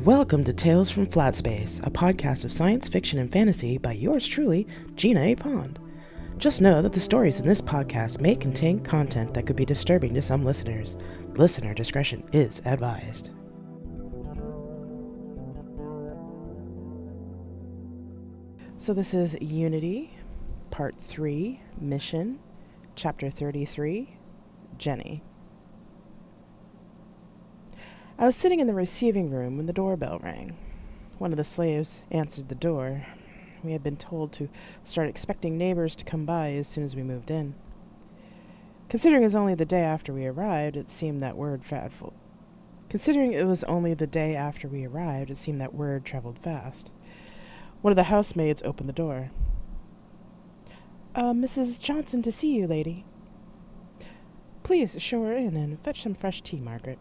Welcome to Tales from Flat Space, a podcast of science fiction and fantasy by yours truly, Gina A. Pond. Just know that the stories in this podcast may contain content that could be disturbing to some listeners. Listener discretion is advised. So this is Unity, Part 3, Mission, Chapter 33, Jenny. I was sitting in the receiving room when the doorbell rang. One of the slaves answered the door. We had been told to start expecting neighbors to come by as soon as we moved in. Considering it was only the day after we arrived, it seemed that word traveled fast. One of the housemaids opened the door. Mrs. Johnson to see you, lady." "Please show her in and fetch some fresh tea, Margaret."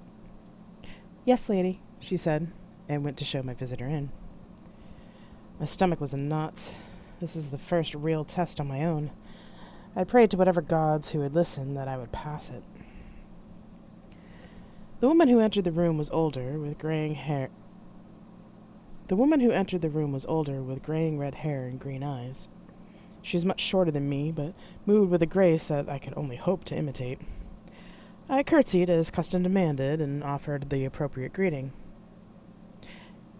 "Yes, lady," she said, and went to show my visitor in. My stomach was in knots. This was the first real test on my own. I prayed to whatever gods who would listen that I would pass it. The woman who entered the room was older, with graying red hair and green eyes. She was much shorter than me, but moved with a grace that I could only hope to imitate. I curtsied as custom demanded and offered the appropriate greeting.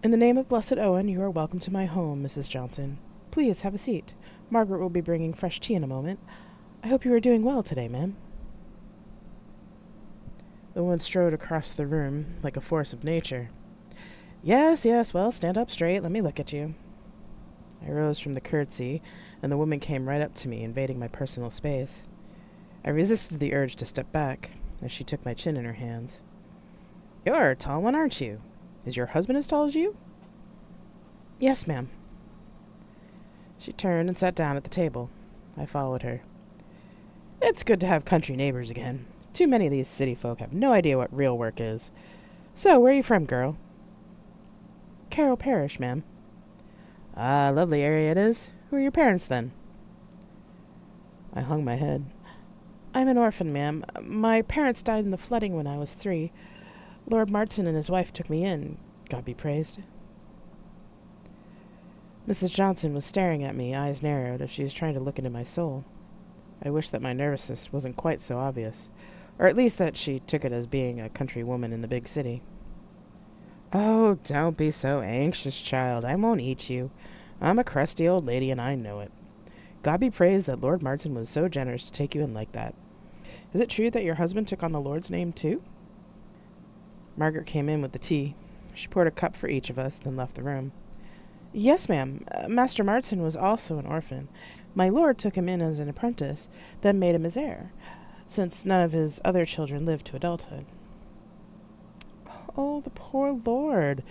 "In the name of Blessed Owen, you are welcome to my home, Mrs. Johnson. Please have a seat. Margaret will be bringing fresh tea in a moment. I hope you are doing well today, ma'am." The woman strode across the room like a force of nature. Yes, well, stand up straight. Let me look at you." I rose from the curtsy, and the woman came right up to me, invading my personal space. I resisted the urge to step back, as she took my chin in her hands. "You're a tall one, aren't you? Is your husband as tall as you?" "Yes, ma'am." She turned and sat down at the table. I followed her. "It's good to have country neighbors again. Too many of these city folk have no idea what real work is. So, where are you from, girl?" "Carroll Parish, ma'am." "Ah, lovely area it is. Who are your parents, then?" I hung my head. "I'm an orphan, ma'am. My parents died in the flooding when I was 3. Lord Martin and his wife took me in, God be praised." Mrs. Johnson was staring at me, eyes narrowed, as she was trying to look into my soul. I wished that my nervousness wasn't quite so obvious, or at least that she took it as being a country woman in the big city. "Oh, don't be so anxious, child. I won't eat you. I'm a crusty old lady, and I know it. God be praised that Lord Martin was so generous to take you in like that. Is it true that your husband took on the Lord's name, too?" Margaret came in with the tea. She poured a cup for each of us, then left the room. "Yes, ma'am. Master Martin was also an orphan. My lord took him in as an apprentice, then made him his heir, since none of his other children lived to adulthood." "Oh, the poor lord.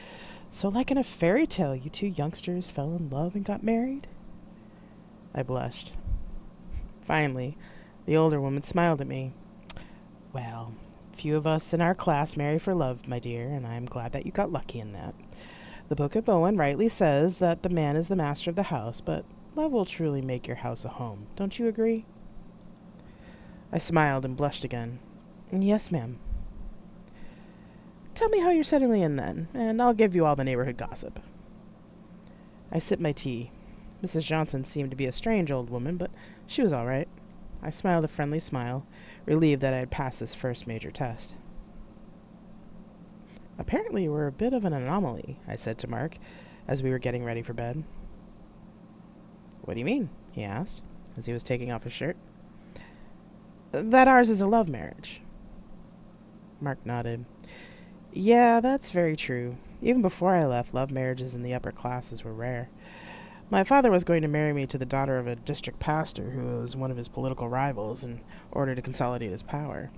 So like in a fairy tale, you two youngsters fell in love and got married?" I blushed. Finally, the older woman smiled at me. "Well, few of us in our class marry for love, my dear, and I'm glad that you got lucky in that. The Book of Owen rightly says that the man is the master of the house, but love will truly make your house a home. Don't you agree?" I smiled and blushed again. "Yes, ma'am." "Tell me how you're settling in, then, and I'll give you all the neighborhood gossip." I sipped my tea. Mrs. Johnson seemed to be a strange old woman, but she was all right. I smiled a friendly smile, relieved that I had passed this first major test. "Apparently we're a bit of an anomaly," I said to Mark, as we were getting ready for bed. "What do you mean?" he asked, as he was taking off his shirt. "That ours is a love marriage." Mark nodded. "Yeah, that's very true. Even before I left, love marriages in the upper classes were rare. My father was going to marry me to the daughter of a district pastor who was one of his political rivals in order to consolidate his power.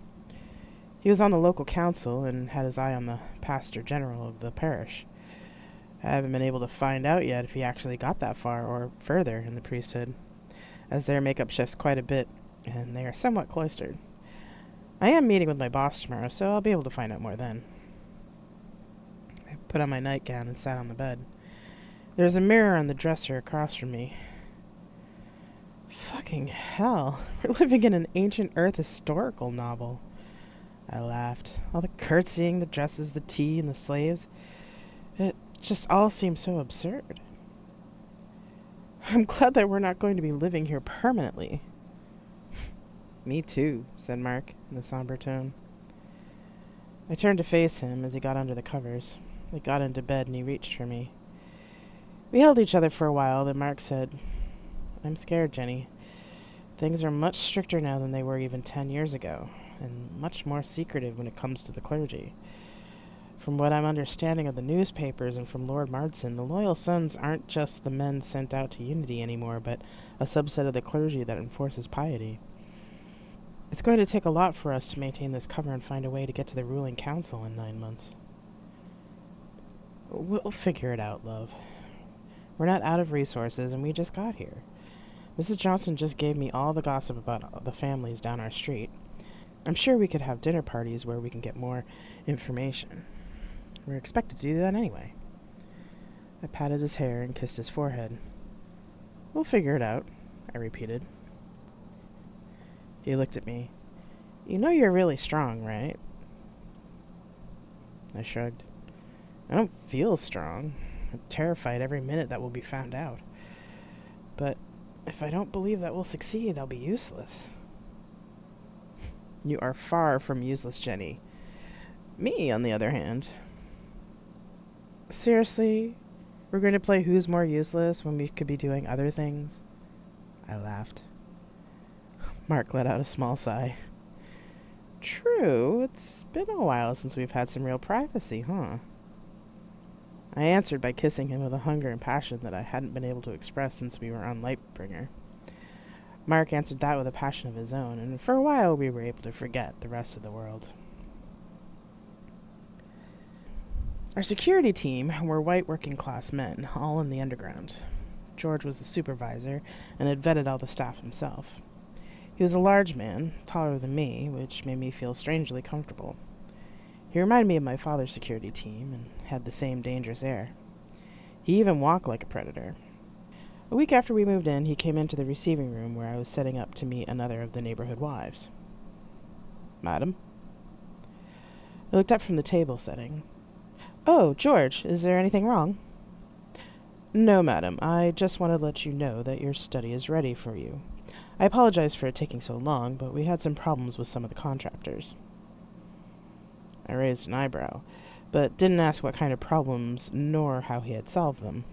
He was on the local council and had his eye on the pastor general of the parish. I haven't been able to find out yet if he actually got that far or further in the priesthood, as their makeup shifts quite a bit, and they are somewhat cloistered. I am meeting with my boss tomorrow, so I'll be able to find out more then." I put on my nightgown and sat on the bed. There was a mirror on the dresser across from me. Fucking hell, we're living in an ancient Earth historical novel. I laughed. All the curtsying, the dresses, the tea, and the slaves. It just all seems so absurd. I'm glad that we're not going to be living here permanently. Me too, said Mark in a somber tone. I turned to face him as he got under the covers. I got into bed and he reached for me. We held each other for a while, then Mark said, I'm scared, Jenny. Things are much stricter now than they were even 10 years ago, and much more secretive when it comes to the clergy. From what I'm understanding of the newspapers and from Lord Marsden, the Loyal Sons aren't just the men sent out to Unity anymore, but a subset of the clergy that enforces piety. It's going to take a lot for us to maintain this cover and find a way to get to the ruling council in 9 months. We'll figure it out, love. We're not out of resources, and we just got here. Mrs. Johnson just gave me all the gossip about the families down our street. I'm sure we could have dinner parties where we can get more information. We're expected to do that anyway. I patted his hair and kissed his forehead. We'll figure it out, I repeated. He looked at me. You know you're really strong, right? I shrugged. I don't feel strong. I'm terrified every minute that we'll be found out. But if I don't believe that we'll succeed, I'll be useless. You are far from useless, Jenny. Me, on the other hand. Seriously? We're going to play Who's More Useless when we could be doing other things? I laughed. Mark let out a small sigh. True, it's been a while since we've had some real privacy, huh? I answered by kissing him with a hunger and passion that I hadn't been able to express since we were on Lightbringer. Mark answered that with a passion of his own, and for a while we were able to forget the rest of the world. Our security team were white working-class men, all in the underground. George was the supervisor and had vetted all the staff himself. He was a large man, taller than me, which made me feel strangely comfortable. He reminded me of my father's security team and had the same dangerous air. He even walked like a predator. A week after we moved in, he came into the receiving room where I was setting up to meet another of the neighborhood wives. Madam? I looked up from the table setting. Oh, George, is there anything wrong? No, madam. I just wanted to let you know that your study is ready for you. I apologize for it taking so long, but we had some problems with some of the contractors. I raised an eyebrow, but didn't ask what kind of problems nor how he had solved them.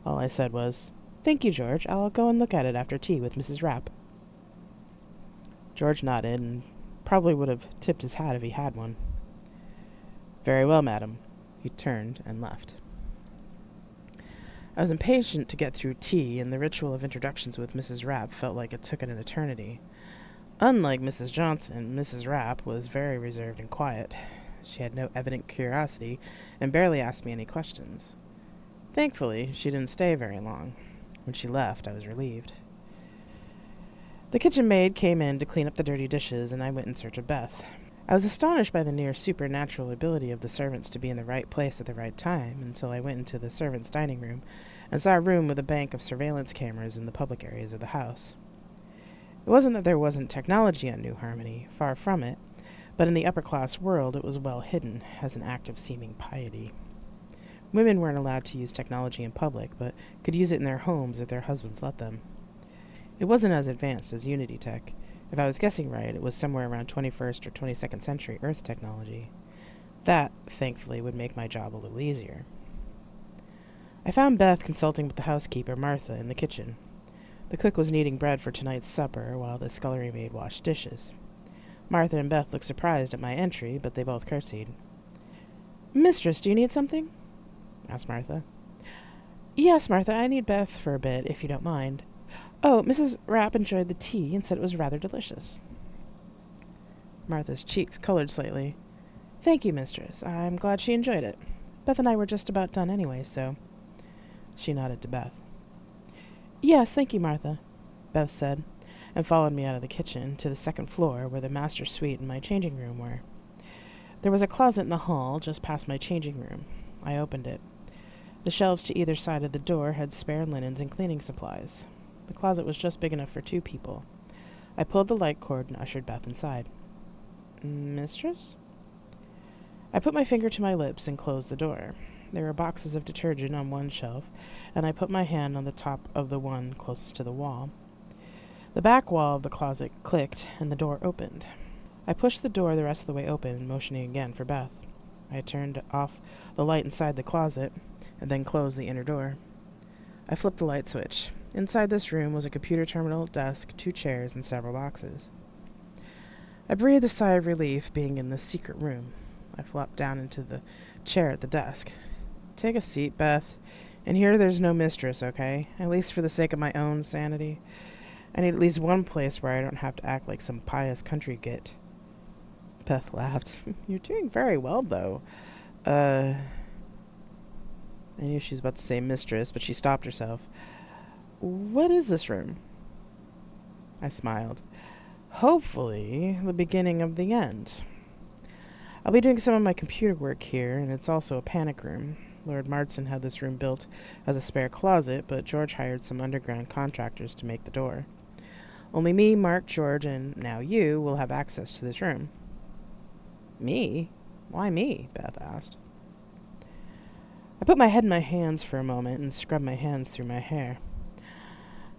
All I said was, Thank you, George. I'll go and look at it after tea with Mrs. Rapp. George nodded and probably would have tipped his hat if he had one. Very well, madam. He turned and left. I was impatient to get through tea, and the ritual of introductions with Mrs. Rapp felt like it took an eternity. Unlike Mrs. Johnson, Mrs. Rapp was very reserved and quiet. She had no evident curiosity and barely asked me any questions. Thankfully, she didn't stay very long. When she left, I was relieved. The kitchen maid came in to clean up the dirty dishes, and I went in search of Beth. I was astonished by the near supernatural ability of the servants to be in the right place at the right time until I went into the servants' dining room and saw a room with a bank of surveillance cameras in the public areas of the house. It wasn't that there wasn't technology on New Harmony, far from it, but in the upper-class world it was well hidden as an act of seeming piety. Women weren't allowed to use technology in public, but could use it in their homes if their husbands let them. It wasn't as advanced as Unity tech. If I was guessing right, it was somewhere around 21st or 22nd century Earth technology. That, thankfully, would make my job a little easier. I found Beth consulting with the housekeeper, Martha, in the kitchen. The cook was kneading bread for tonight's supper, while the scullery maid washed dishes. Martha and Beth looked surprised at my entry, but they both curtsied. Mistress, do you need something? Asked Martha. Yes, Martha, I need Beth for a bit, if you don't mind. Oh, Mrs. Rapp enjoyed the tea and said it was rather delicious. Martha's cheeks colored slightly. Thank you, mistress. I'm glad she enjoyed it. Beth and I were just about done anyway, so... She nodded to Beth. Yes, thank you, Martha, Beth said, and followed me out of the kitchen to the second floor where the master suite and my changing room were. There was a closet in the hall just past my changing room. I opened it. The shelves to either side of the door had spare linens and cleaning supplies. The closet was just big enough for 2 people. I pulled the light cord and ushered Beth inside. Mistress? I put my finger to my lips and closed the door. There were boxes of detergent on one shelf, and I put my hand on the top of the one closest to the wall. The back wall of the closet clicked, and the door opened. I pushed the door the rest of the way open, motioning again for Beth. I turned off the light inside the closet, and then closed the inner door. I flipped the light switch. Inside this room was a computer terminal, desk, 2 chairs, and several boxes. I breathed a sigh of relief being in this secret room. I flopped down into the chair at the desk. Take a seat, Beth. In here there's no mistress, okay? At least for the sake of my own sanity. I need at least one place where I don't have to act like some pious country git. Beth laughed. You're doing very well, though. I knew she was about to say mistress, but she stopped herself. What is this room? I smiled. Hopefully, the beginning of the end. I'll be doing some of my computer work here, and it's also a panic room. Lord Martson had this room built as a spare closet, but George hired some underground contractors to make the door. Only me, Mark, George, and now you will have access to this room. Me? Why me? Beth asked. I put my head in my hands for a moment and scrubbed my hands through my hair.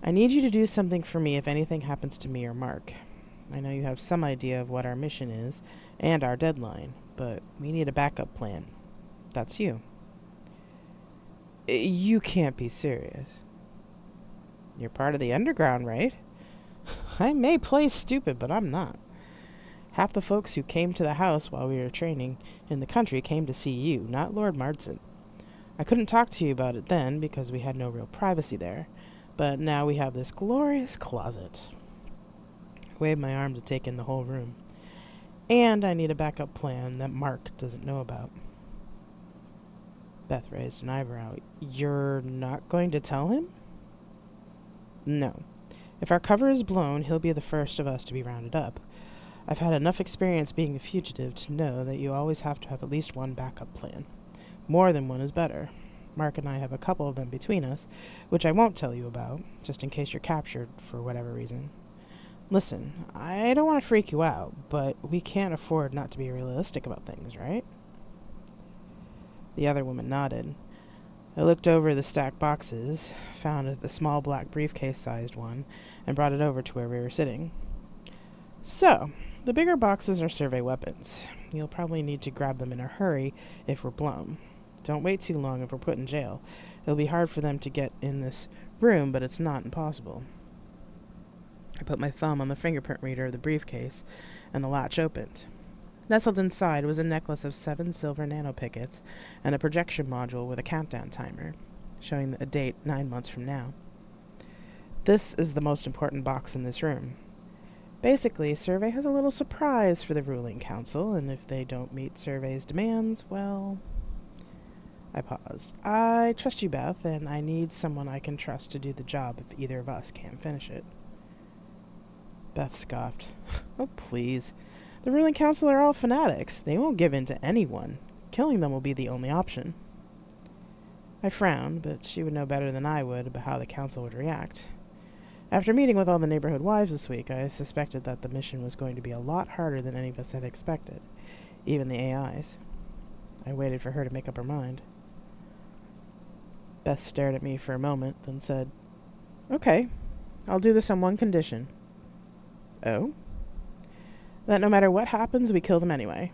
I need you to do something for me if anything happens to me or Mark. I know you have some idea of what our mission is and our deadline, but we need a backup plan. That's you. You can't be serious. You're part of the underground, right? I may play stupid, but I'm not. Half the folks who came to the house while we were training in the country came to see you, not Lord Martson. I couldn't talk to you about it then because we had no real privacy there, but now we have this glorious closet. I waved my arm to take in the whole room. And I need a backup plan that Mark doesn't know about. Beth raised an eyebrow. You're not going to tell him? No. If our cover is blown, he'll be the first of us to be rounded up. I've had enough experience being a fugitive to know that you always have to have at least one backup plan. More than one is better. Mark and I have a couple of them between us, which I won't tell you about, just in case you're captured for whatever reason. Listen, I don't want to freak you out, but we can't afford not to be realistic about things, right? The other woman nodded. I looked over the stacked boxes, found the small black briefcase-sized one, and brought it over to where we were sitting. So, the bigger boxes are survey weapons. You'll probably need to grab them in a hurry if we're blown. Don't wait too long if we're put in jail. It'll be hard for them to get in this room, but it's not impossible. I put my thumb on the fingerprint reader of the briefcase, and the latch opened. Nestled inside was a necklace of 7 silver nanopickets and a projection module with a countdown timer, showing a date 9 months from now. This is the most important box in this room. Basically, Survey has a little surprise for the ruling council, and if they don't meet Survey's demands, well... I paused. I trust you, Beth, and I need someone I can trust to do the job if either of us can't finish it. Beth scoffed. Oh, please. The ruling council are all fanatics. They won't give in to anyone. Killing them will be the only option. I frowned, but she would know better than I would about how the council would react. After meeting with all the neighborhood wives this week, I suspected that the mission was going to be a lot harder than any of us had expected, even the AIs. I waited for her to make up her mind. Beth stared at me for a moment, then said, Okay, I'll do this on one condition. Oh? That no matter what happens, we kill them anyway.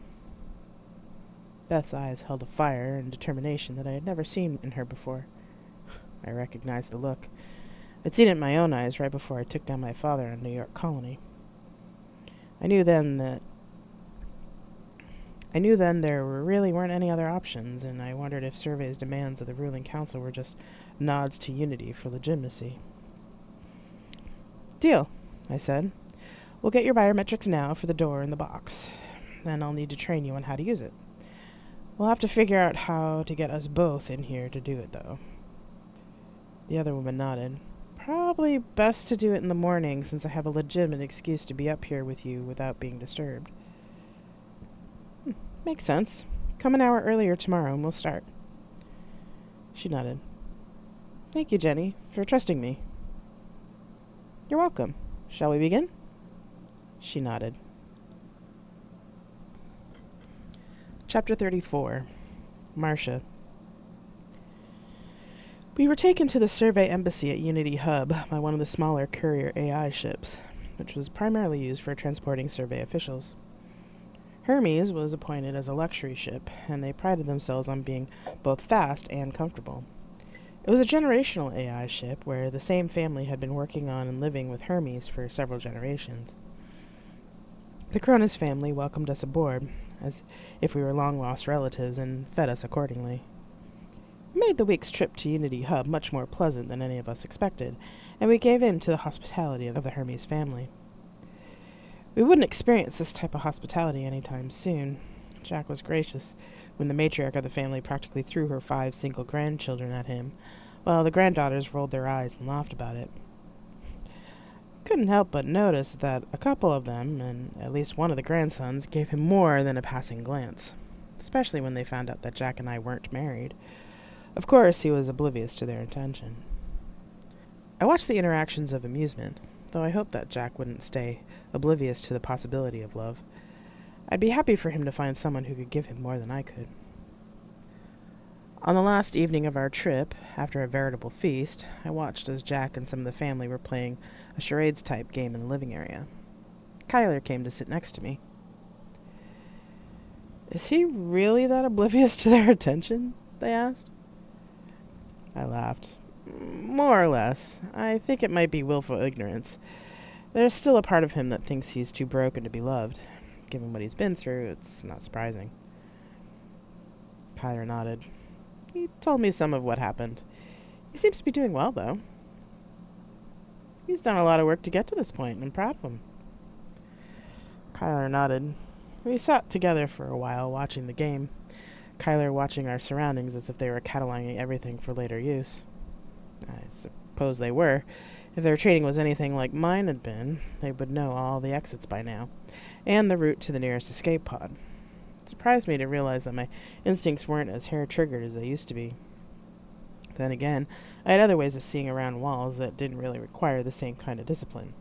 Beth's eyes held a fire and determination that I had never seen in her before. I recognized the look. I'd seen it in my own eyes right before I took down my father in New York Colony. I knew then there really weren't any other options, and I wondered if Survey's demands of the ruling council were just nods to unity for legitimacy. Deal, I said. We'll get your biometrics now for the door and the box. Then I'll need to train you on how to use it. We'll have to figure out how to get us both in here to do it, though. The other woman nodded. Probably best to do it in the morning, since I have a legitimate excuse to be up here with you without being disturbed. Makes sense. Come an hour earlier tomorrow and we'll start. She nodded. Thank you, Jenny, for trusting me. You're welcome. Shall we begin? She nodded. Chapter 34. Marcia. We were taken to the Survey Embassy at Unity Hub by one of the smaller courier AI ships, which was primarily used for transporting Survey officials. Hermes was appointed as a luxury ship, and they prided themselves on being both fast and comfortable. It was a generational AI ship where the same family had been working on and living with Hermes for several generations. The Cronus family welcomed us aboard, as if we were long-lost relatives, and fed us accordingly. It made the week's trip to Unity Hub much more pleasant than any of us expected, and we gave in to the hospitality of the Hermes family. We wouldn't experience this type of hospitality anytime soon. Jack was gracious when the matriarch of the family practically threw her 5 single grandchildren at him, while the granddaughters rolled their eyes and laughed about it. Couldn't help but notice that a couple of them, and at least one of the grandsons, gave him more than a passing glance, especially when they found out that Jack and I weren't married. Of course, he was oblivious to their intention. I watched the interactions of amusement, though I hoped that Jack wouldn't stay oblivious to the possibility of love. I'd be happy for him to find someone who could give him more than I could. On the last evening of our trip, after a veritable feast, I watched as Jack and some of the family were playing a charades-type game in the living area. Kyler came to sit next to me. "Is he really that oblivious to their attention?" they asked. I laughed. "More or less. I think it might be willful ignorance. There's still a part of him that thinks he's too broken to be loved. Given what he's been through, it's not surprising." Kyler nodded. "He told me some of what happened. He seems to be doing well, though. He's done a lot of work to get to this point, and I'm proud of him." Kyler nodded. We sat together for a while, watching the game. Kyler watching our surroundings as if they were cataloging everything for later use. I suppose they were. If their training was anything like mine had been, they would know all the exits by now, and the route to the nearest escape pod. It surprised me to realize that my instincts weren't as hair-triggered as they used to be. Then again, I had other ways of seeing around walls that didn't really require the same kind of discipline.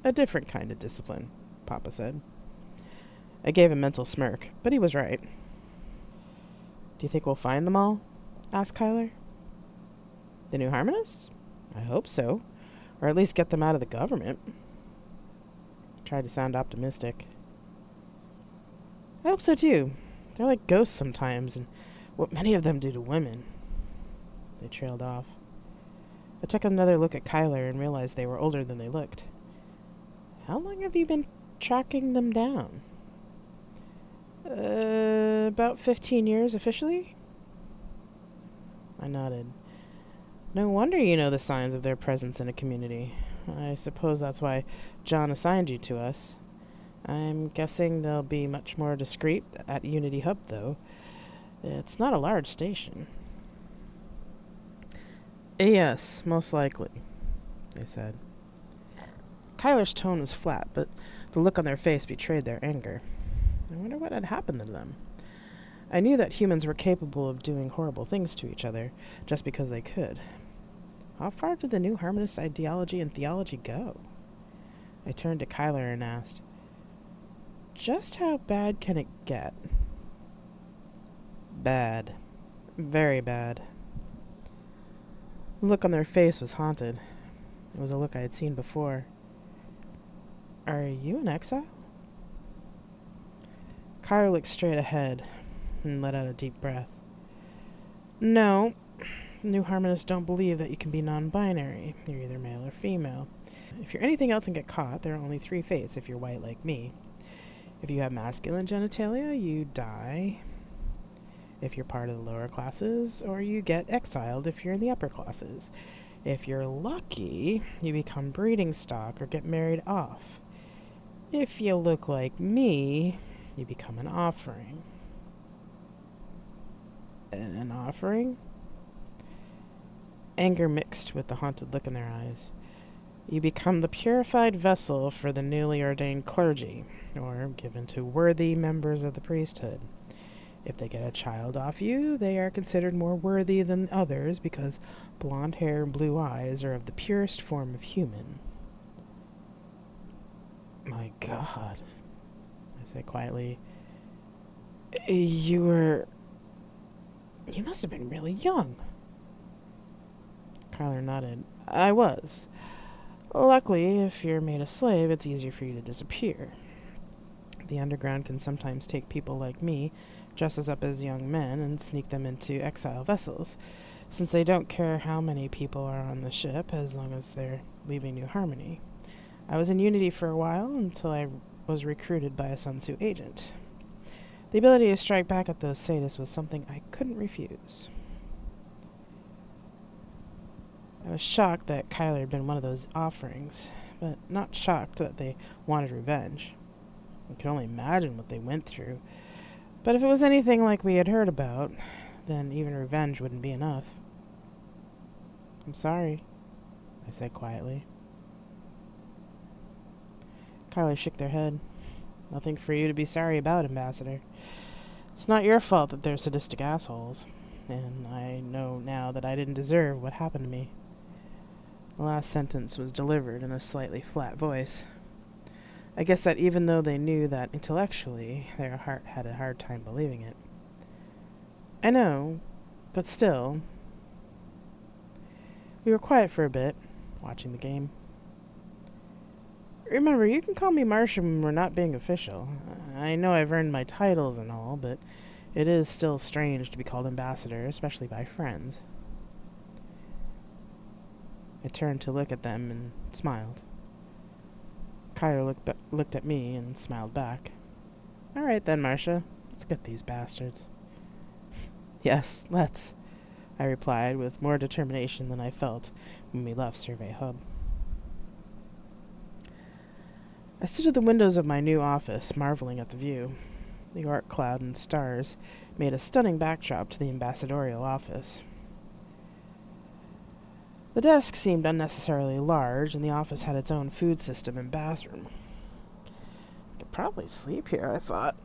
"A different kind of discipline," Papa said. I gave a mental smirk, but he was right. "Do you think we'll find them all?" asked Kyler. "The new harmonists? I hope so. Or at least get them out of the government." I tried to sound optimistic. "I hope so too. They're like ghosts sometimes, and what many of them do to women." They trailed off. I took another look at Kyler and realized they were older than they looked. "How long have you been tracking them down?" About 15 years officially." I nodded. "No wonder you know the signs of their presence in a community. I suppose that's why John assigned you to us. I'm guessing they'll be much more discreet at Unity Hub, though. It's not a large station." "Yes, most likely," they said. Kyler's tone was flat, but the look on their face betrayed their anger. I wonder what had happened to them. I knew that humans were capable of doing horrible things to each other, just because they could. How far did the new harmonist ideology and theology go? I turned to Kyler and asked, "Just how bad can it get?" "Bad. Very bad." The look on their face was haunted. It was a look I had seen before. "Are you in exile?" Kyler looked straight ahead and let out a deep breath. "No. New harmonists don't believe that you can be non-binary. You're either male or female. If you're anything else and get caught, there are only 3 fates if you're white like me. If you have masculine genitalia, you die if you're part of the lower classes, or you get exiled if you're in the upper classes. If you're lucky, you become breeding stock or get married off. If you look like me, you become an offering." "An offering?" Anger mixed with the haunted look in their eyes. "You become the purified vessel for the newly ordained clergy, or given to worthy members of the priesthood. If they get a child off you, they are considered more worthy than others because blonde hair and blue eyes are of the purest form of human." "My God," I said quietly. You must have been really young." Kyler nodded. I was. Luckily, if you're made a slave, it's easier for you to disappear. The underground can sometimes take people like me, dress us up as young men, and sneak them into exile vessels, since they don't care how many people are on the ship as long as they're leaving New Harmony. I was in Unity for a while until I was recruited by a Sun Tzu agent. The ability to strike back at those sadists was something I couldn't refuse. I was shocked that Kyler had been one of those offerings, but not shocked that they wanted revenge. I could only imagine what they went through. But if it was anything like we had heard about, then even revenge wouldn't be enough. I'm sorry, I said quietly. Kyler shook their head. Nothing for you to be sorry about, Ambassador. It's not your fault that they're sadistic assholes, and I know now that I didn't deserve what happened to me. The last sentence was delivered in a slightly flat voice. I guess that even though they knew that intellectually, their heart had a hard time believing it. I know, but still. We were quiet for a bit, watching the game. Remember, you can call me Marcia when we're not being official. I know I've earned my titles and all, but it is still strange to be called Ambassador, especially by friends. I turned to look at them and smiled. Kyler looked at me and smiled back. All right then, Marcia. Let's get these bastards. Yes, let's, I replied with more determination than I felt when we left Survey Hub. I stood at the windows of my new office, marveling at the view. The Oort cloud and stars made a stunning backdrop to the ambassadorial office. The desk seemed unnecessarily large, and the office had its own food system and bathroom. I could probably sleep here, I thought,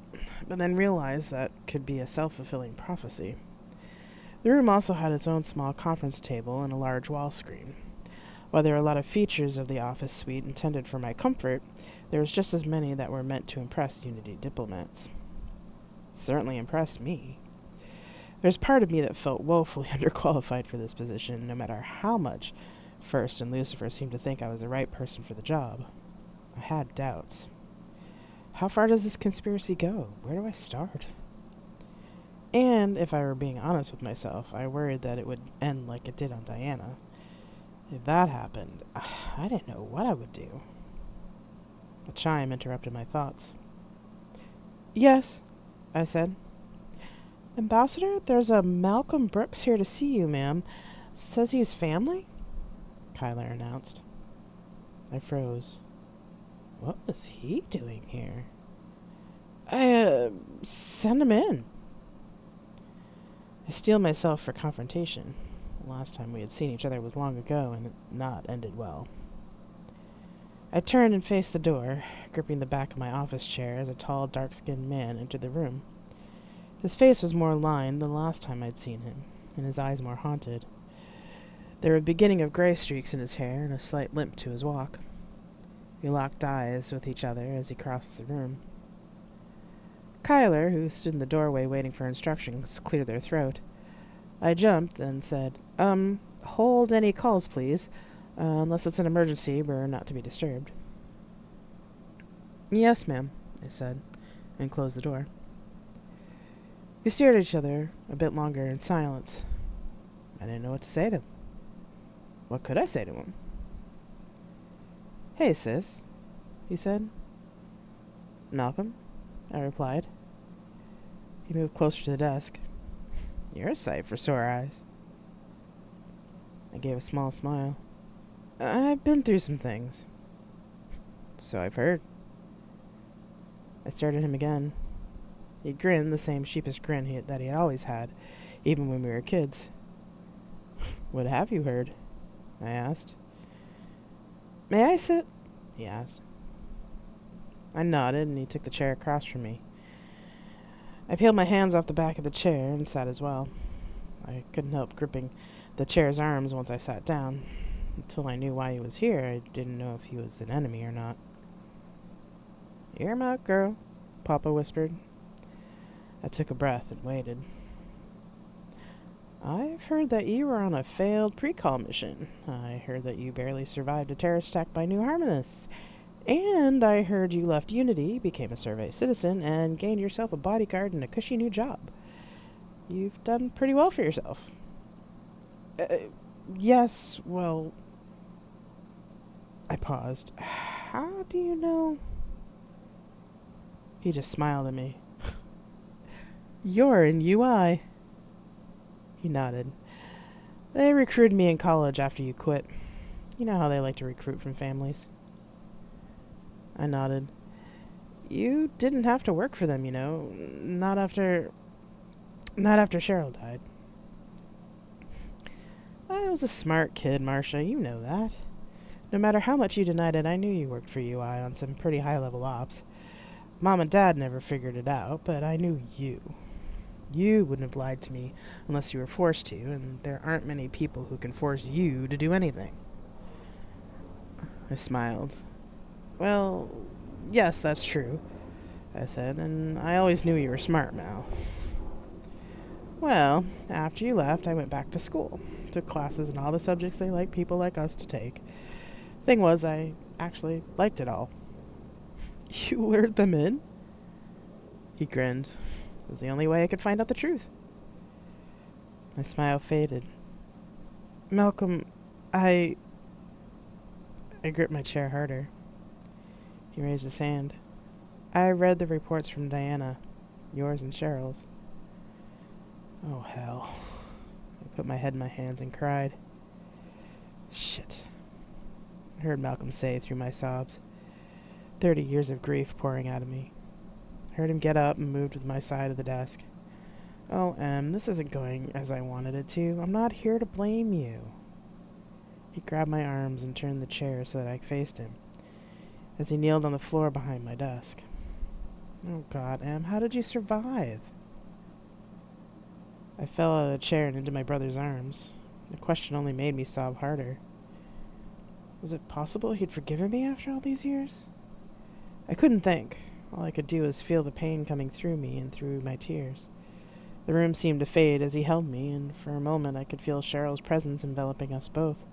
but then realized that could be a self-fulfilling prophecy. The room also had its own small conference table and a large wall screen. While there were a lot of features of the office suite intended for my comfort, there was just as many that were meant to impress Unity diplomats. It certainly impressed me. There's part of me that felt woefully underqualified for this position, no matter how much First and Lucifer seemed to think I was the right person for the job. I had doubts. How far does this conspiracy go? Where do I start? And, if I were being honest with myself, I worried that it would end like it did on Diana. If that happened, I didn't know what I would do. A chime interrupted my thoughts. Yes, I said. Ambassador, there's a Malcolm Brooks here to see you, ma'am. Says he's family? Kyler announced. I froze. What was he doing here? Send him in. I steeled myself for confrontation. The last time we had seen each other was long ago, and it not ended well. I turned and faced the door, gripping the back of my office chair as a tall, dark-skinned man entered the room. His face was more lined than the last time I'd seen him, and his eyes more haunted. There were a beginning of gray streaks in his hair and a slight limp to his walk. We locked eyes with each other as he crossed the room. Kyler, who stood in the doorway waiting for instructions, cleared their throat. I jumped and said, hold any calls, please. Unless it's an emergency, we're not to be disturbed. Yes, ma'am, I said, and closed the door. We stared at each other a bit longer in silence. I didn't know what to say to him. What could I say to him? Hey, sis, he said. Malcolm, I replied. He moved closer to the desk. You're a sight for sore eyes. I gave a small smile. I've been through some things. So I've heard. I stared at him again. He grinned the same sheepish grin that he had always had, even when we were kids. What have you heard? I asked. May I sit? He asked. I nodded, and he took the chair across from me. I peeled my hands off the back of the chair and sat as well. I couldn't help gripping the chair's arms once I sat down. Until I knew why he was here, I didn't know if he was an enemy or not. Hear him out, girl, Papa whispered. I took a breath and waited. I've heard that you were on a failed pre-call mission. I heard that you barely survived a terrorist attack by New Harmonists. And I heard you left Unity, became a Survey citizen, and gained yourself a bodyguard and a cushy new job. You've done pretty well for yourself. Yes, well... I paused. How do you know? He just smiled at me. You're in UI. He nodded. They recruited me in college after you quit. You know how they like to recruit from families. I nodded. You didn't have to work for them, you know. Not after Cheryl died. I was a smart kid, Marcia. You know that. No matter how much you denied it, I knew you worked for UI on some pretty high-level ops. Mom and Dad never figured it out, but I knew you. You wouldn't have lied to me unless you were forced to, and there aren't many people who can force you to do anything. I smiled. Well, yes, that's true, I said, and I always knew you were smart, Mal. Well, after you left, I went back to school. Took classes in all the subjects they like people like us to take. Thing was, I actually liked it all. You lured them in? He grinned. It was the only way I could find out the truth. My smile faded. Malcolm, I gripped my chair harder. He raised his hand. I read the reports from Diana, yours and Cheryl's. Oh, hell. I put my head in my hands and cried. Shit. I heard Malcolm say through my sobs. 30 years of grief pouring out of me. I heard him get up and move to my side of the desk. Oh, this isn't going as I wanted it to. I'm not here to blame you. He grabbed my arms and turned the chair so that I faced him, as he kneeled on the floor behind my desk. Oh, God, Em, how did you survive? I fell out of the chair and into my brother's arms. The question only made me sob harder. Was it possible he'd forgiven me after all these years? I couldn't think. All I could do was feel the pain coming through me and through my tears. The room seemed to fade as he held me, and for a moment I could feel Cheryl's presence enveloping us both.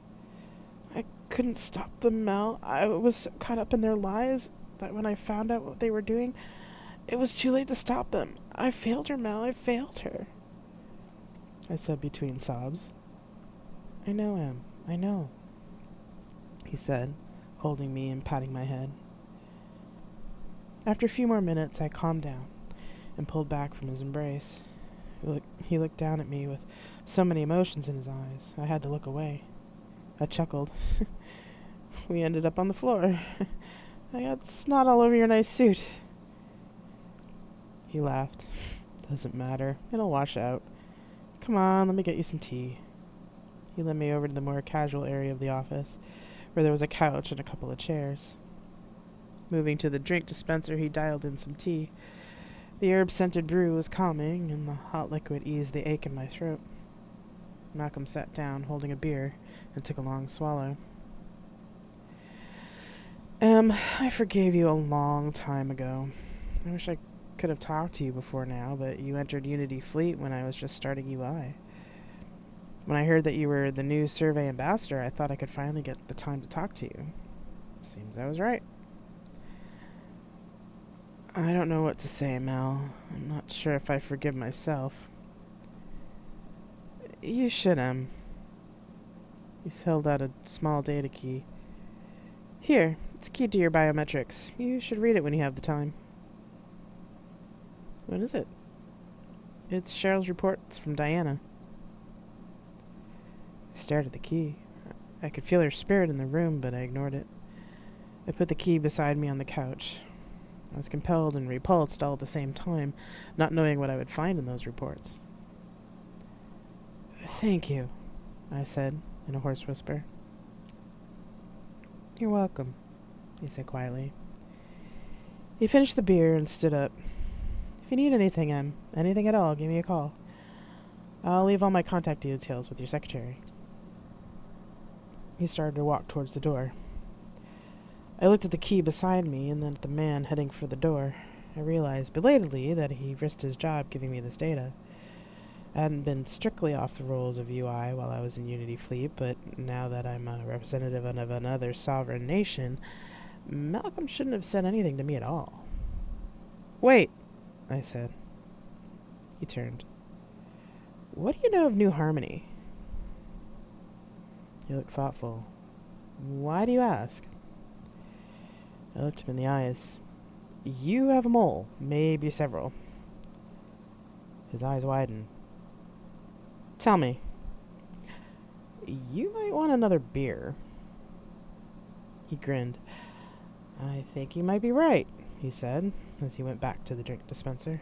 I couldn't stop them, Mel. I was so caught up in their lies that when I found out what they were doing, it was too late to stop them. I failed her, Mel. I failed her. I said between sobs. I know, Em. I know, he said, holding me and patting my head. After a few more minutes, I calmed down and pulled back from his embrace. He looked down at me with so many emotions in his eyes, I had to look away. I chuckled. We ended up on the floor. I got snot all over your nice suit. He laughed. Doesn't matter. It'll wash out. Come on, let me get you some tea. He led me over to the more casual area of the office, where there was a couch and a couple of chairs. Moving to the drink dispenser, he dialed in some tea. The herb-scented brew was calming, and the hot liquid eased the ache in my throat. Malcolm sat down, holding a beer, and took a long swallow. I forgave you a long time ago. I wish I could have talked to you before now, but you entered Unity Fleet when I was just starting UI. When I heard that you were the new Survey Ambassador, I thought I could finally get the time to talk to you. Seems I was right. I don't know what to say, Mel. I'm not sure if I forgive myself. You should, Em. He's held out a small data key. Here, it's keyed to your biometrics. You should read it when you have the time. What is it? It's Cheryl's reports from Diana. I stared at the key. I could feel her spirit in the room, but I ignored it. I put the key beside me on the couch. I was compelled and repulsed all at the same time, not knowing what I would find in those reports. Thank you, I said in a hoarse whisper. You're welcome, he said quietly. He finished the beer and stood up. If you need anything, Em, anything at all, give me a call. I'll leave all my contact details with your secretary. He started to walk towards the door. I looked at the key beside me and then at the man heading for the door. I realized belatedly that he risked his job giving me this data. I hadn't been strictly off the rolls of UI while I was in Unity Fleet, but now that I'm a representative of another sovereign nation, Malcolm shouldn't have said anything to me at all. "Wait," I said. He turned. "What do you know of New Harmony?" He looked thoughtful. "Why do you ask?" I looked him in the eyes. "You have a mole, maybe several." His eyes widened. "Tell me." "You might want another beer." He grinned. "I think you might be right," he said, as he went back to the drink dispenser.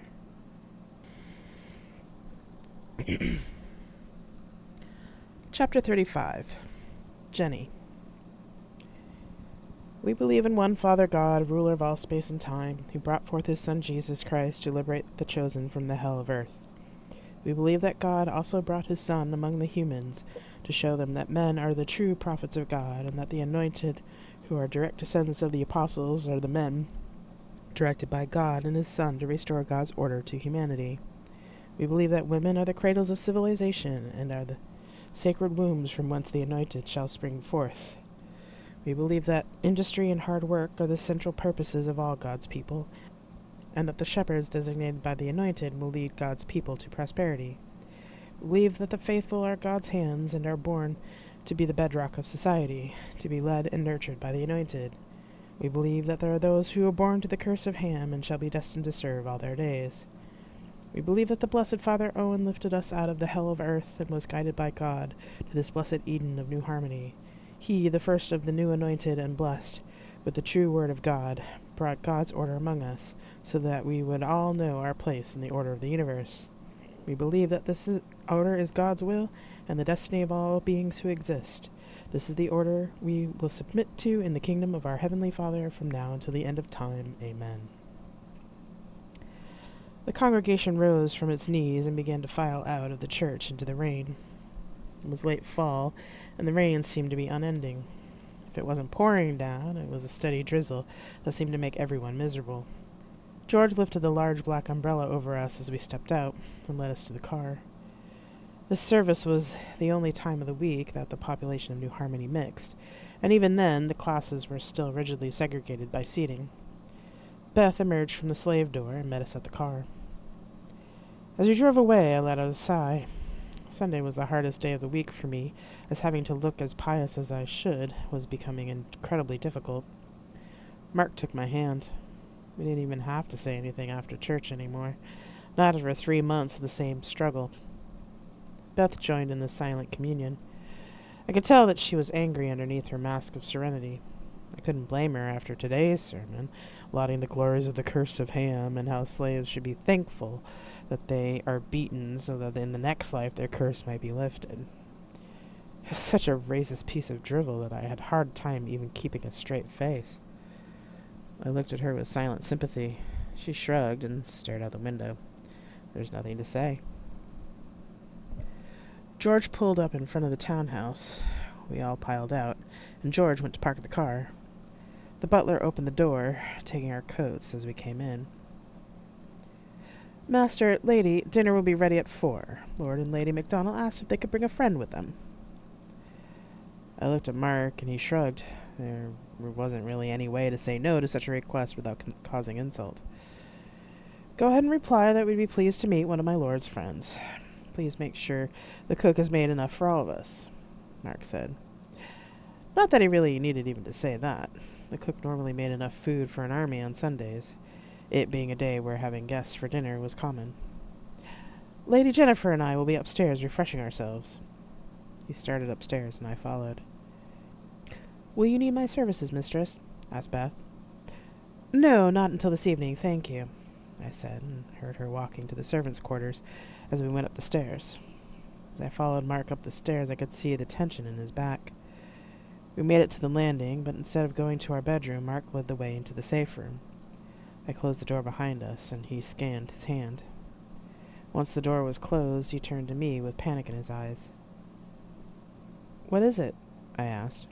Chapter 35. Jenny. We believe in one Father God, ruler of all space and time, who brought forth his Son Jesus Christ to liberate the chosen from the hell of earth. We believe that God also brought his Son among the humans to show them that men are the true prophets of God, and that the anointed, who are direct descendants of the apostles, are the men directed by God and his Son to restore God's order to humanity. We believe that women are the cradles of civilization and are the sacred wombs from whence the anointed shall spring forth. We believe that industry and hard work are the central purposes of all God's people, and that the shepherds designated by the anointed will lead God's people to prosperity. We believe that the faithful are God's hands and are born to be the bedrock of society, to be led and nurtured by the anointed. We believe that there are those who are born to the curse of Ham and shall be destined to serve all their days. We believe that the blessed Father Owen lifted us out of the hell of earth and was guided by God to this blessed Eden of New Harmony. He, the first of the new anointed and blessed with the true word of God, brought God's order among us, so that we would all know our place in the order of the universe. We believe that order is God's will and the destiny of all beings who exist. This is the order we will submit to in the kingdom of our Heavenly Father from now until the end of time. Amen. The congregation rose from its knees and began to file out of the church into the rain. It was late fall, and the rain seemed to be unending. If it wasn't pouring down, it was a steady drizzle that seemed to make everyone miserable. George lifted the large black umbrella over us as we stepped out and led us to the car. This service was the only time of the week that the population of New Harmony mixed, and even then the classes were still rigidly segregated by seating. Beth emerged from the slave door and met us at the car. As we drove away, I let out a sigh. Sunday was the hardest day of the week for me, as having to look as pious as I should was becoming incredibly difficult. Mark took my hand. We didn't even have to say anything after church anymore, not after 3 months of the same struggle. Beth joined in the silent communion. I could tell that she was angry underneath her mask of serenity. I couldn't blame her after today's sermon, lauding the glories of the curse of Ham and how slaves should be thankful that they are beaten so that in the next life their curse might be lifted. It was such a racist piece of drivel that I had a hard time even keeping a straight face. I looked at her with silent sympathy. She shrugged and stared out the window. There's nothing to say. George pulled up in front of the townhouse. We all piled out, and George went to park the car. The butler opened the door, taking our coats as we came in. "Master, lady, dinner will be ready at 4. Lord and Lady MacDonald asked if they could bring a friend with them." I looked at Mark, and he shrugged. There wasn't really any way to say no to such a request without causing insult. "Go ahead and reply that we'd be pleased to meet one of my lord's friends. Please make sure the cook has made enough for all of us," Mark said. Not that he really needed even to say that. The cook normally made enough food for an army on Sundays, it being a day where having guests for dinner was common. "Lady Jennifer and I will be upstairs refreshing ourselves." He started upstairs, and I followed. "Will you need my services, mistress?" asked Beth. "No, not until this evening, thank you," I said, and heard her walking to the servants' quarters as we went up the stairs. As I followed Mark up the stairs, I could see the tension in his back. We made it to the landing, but instead of going to our bedroom, Mark led the way into the safe room. I closed the door behind us, and he scanned his hand. Once the door was closed, he turned to me with panic in his eyes. "What is it?" I asked.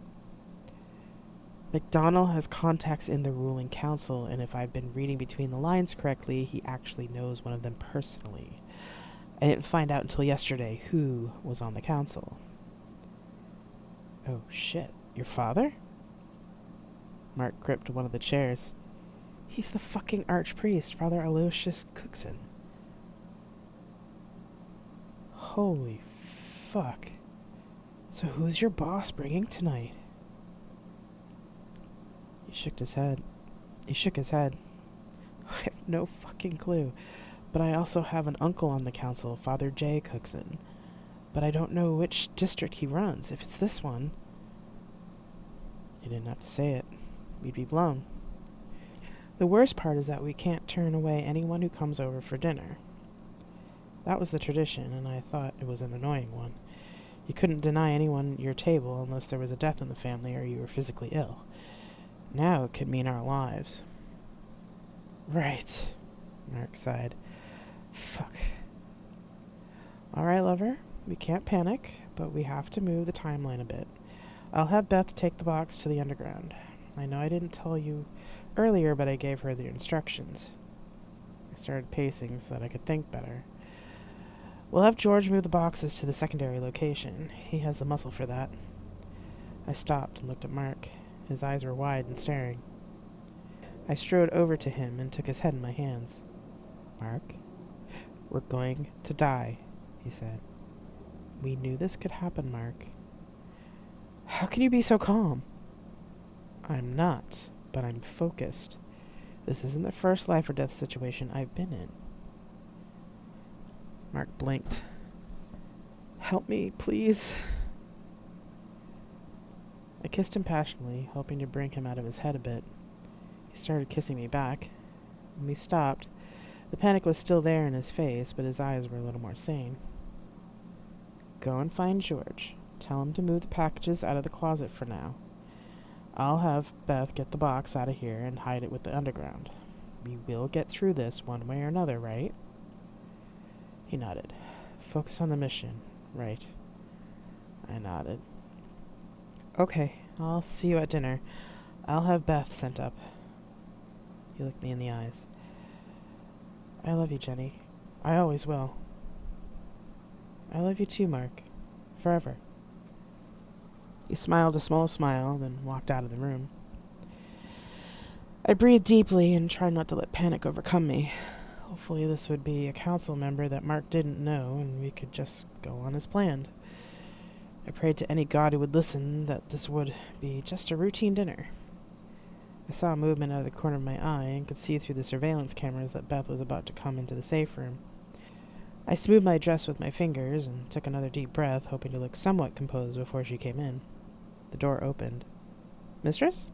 "MacDonald has contacts in the ruling council, and if I've been reading between the lines correctly, he actually knows one of them personally. I didn't find out until yesterday who was on the council. Oh, shit. Your father? Mark gripped one of the chairs. He's the fucking archpriest, Father Aloysius Cookson. Holy fuck. So who's your boss bringing tonight? He shook his head. I have no fucking clue. But I also have an uncle on the council, Father J. Cookson. But I don't know which district he runs. If it's this one... You didn't have to say it. We'd be blown. The worst part is that we can't turn away anyone who comes over for dinner. That was the tradition, and I thought it was an annoying one. You couldn't deny anyone your table unless there was a death in the family or you were physically ill. Now it could mean our lives. Right, Mark sighed. Fuck. All right, lover. We can't panic, but we have to move the timeline a bit. I'll have Beth take the box to the underground. I know I didn't tell you earlier, but I gave her the instructions. I started pacing so that I could think better. We'll have George move the boxes to the secondary location. He has the muscle for that. I stopped and looked at Mark. His eyes were wide and staring. I strode over to him and took his head in my hands. Mark, we're going to die, he said. We knew this could happen, Mark. How can you be so calm? I'm not, but I'm focused. This isn't the first life or death situation I've been in. Mark blinked. Help me, please. I kissed him passionately, hoping to bring him out of his head a bit. He started kissing me back. When we stopped, the panic was still there in his face, but his eyes were a little more sane. Go and find George. Tell him to move the packages out of the closet for now. I'll have Beth get the box out of here and hide it with the underground. We will get through this one way or another, right? He nodded. Focus on the mission, right? I nodded. Okay, I'll see you at dinner. I'll have Beth sent up. He looked me in the eyes. I love you, Jenny. I always will. I love you too, Mark. Forever. He smiled a small smile, then walked out of the room. I breathed deeply and tried not to let panic overcome me. Hopefully this would be a council member that Mark didn't know, and we could just go on as planned. I prayed to any god who would listen that this would be just a routine dinner. I saw a movement out of the corner of my eye and could see through the surveillance cameras that Beth was about to come into the safe room. I smoothed my dress with my fingers and took another deep breath, hoping to look somewhat composed before she came in. The door opened. Mistress?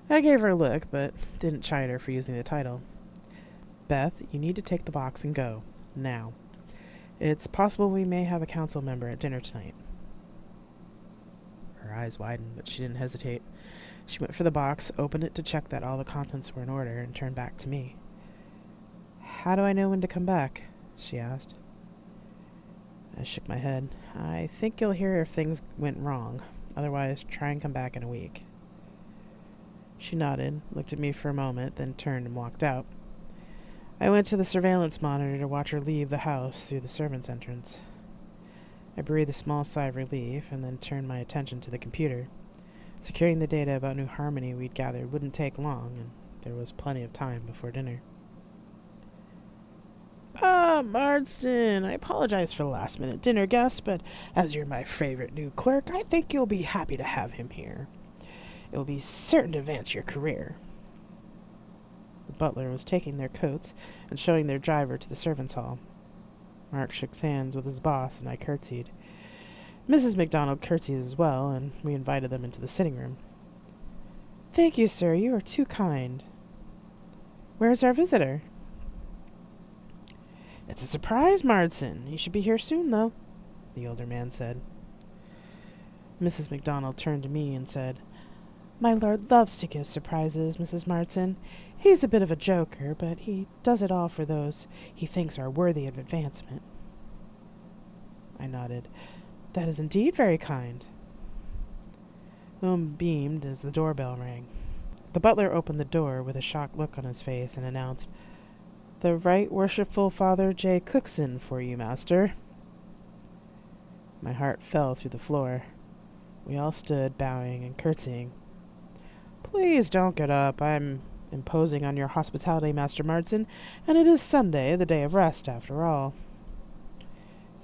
I gave her a look, but didn't chide her for using the title. Beth, you need to take the box and go. Now. It's possible we may have a council member at dinner tonight. Her eyes widened, but she didn't hesitate. She went for the box, opened it to check that all the contents were in order, and turned back to me. How do I know when to come back? She asked. I shook my head. I think you'll hear if things went wrong. Otherwise, try and come back in a week. She nodded, looked at me for a moment, then turned and walked out. I went to the surveillance monitor to watch her leave the house through the servants' entrance. I breathed a small sigh of relief and then turned my attention to the computer. Securing the data about New Harmony we'd gathered wouldn't take long, and there was plenty of time before dinner. Marston, I apologize for the last-minute dinner guest, but as you're my favorite new clerk, I think you'll be happy to have him here. It will be certain to advance your career. The butler was taking their coats and showing their driver to the servants' hall. Mark shook hands with his boss, and I curtsied. Mrs. MacDonald curtsied as well, and we invited them into the sitting room. Thank you, sir. You are too kind. Where's our visitor? It's a surprise, Marston. He should be here soon, though, the older man said. Mrs. MacDonald turned to me and said, My lord loves to give surprises, Mrs. Marston. He's a bit of a joker, but he does it all for those he thinks are worthy of advancement. I nodded. That is indeed very kind. William beamed as the doorbell rang. The butler opened the door with a shocked look on his face and announced, The Right Worshipful Father J. Cookson for you, master. My heart fell through the floor. We all stood, bowing and curtsying. Please don't get up. I'm imposing on your hospitality, Master Martin, and it is Sunday, the day of rest, after all.